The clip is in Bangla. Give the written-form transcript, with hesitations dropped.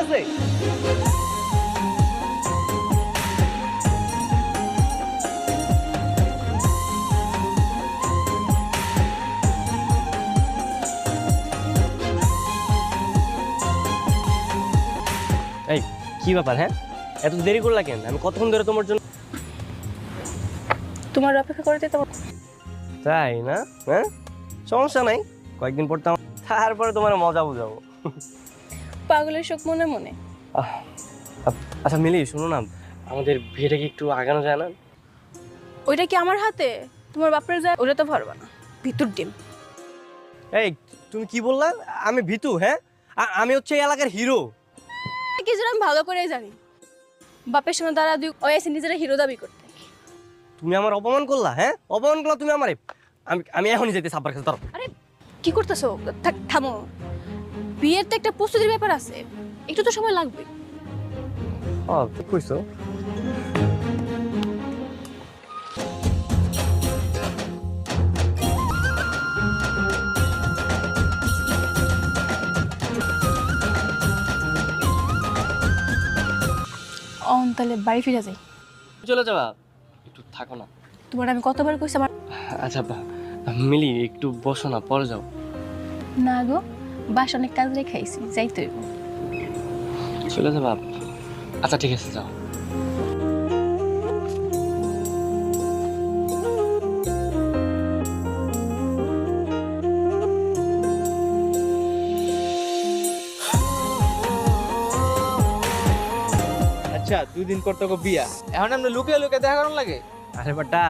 আছে? এই কি ব্যাপার? হ্যাঁ, এত দেরি করলা কেন? আমি কতক্ষণ ধরে তোমার জন্য। তোমার অপেক্ষা করতে তো তাই না? হ্যাঁ, সমস্যা নাই, কয়েকদিন পর তারপরে তোমার মজা বুঝাবো। পাগলের শোক মনে মনে। আহ, আচ্ছা মিলি, শোনো না, আমাদের বিয়েটা কি একটু আগানো যায় না? ওইটা কি আমার হাতে? তোমার বাপের যায় ওটা তো পারবা না, ভিতর ডিম। এই তুমি কি বললা? আমি ভীতু? হ্যাঁ, আমি হচ্ছে এই এলাকার হিরো। কি যেন আমি ভালো করে জানি, বাপের সামনে দাঁড়া দুই ওই এসে নিজেরা হিরো দাবি করতে। তুমি আমার অপমান করলা। হ্যাঁ, অপমান করলা তুমি আমারে। আমি আমি এখনই যেতে সাব্বার কাছে। ধরো। আরে কি করতেছো? থামো, বিয়ের তো একটা প্রস্তুতির ব্যাপার আছে, একটু তো সময় লাগবে। ঠিক কইছো। তাহলে বাড়ি ফিরে যাই। চলে যাবা? একটু থাকো না। তোমার আমি কতবার কইছি আমার আচ্ছা মিলি, একটু বসো না, পরে যাও। না গো, বাস অনেক কাজ রেখাইছি, যাইতে হইব। চলে যাবা? আচ্ছা ঠিক আছে, যাও। আচ্ছা 2 দিন পর তোকে বিয়া, এখন আমরা লুকিয়ে লুকিয়ে দেখা করার লাগে। আরে বাটা,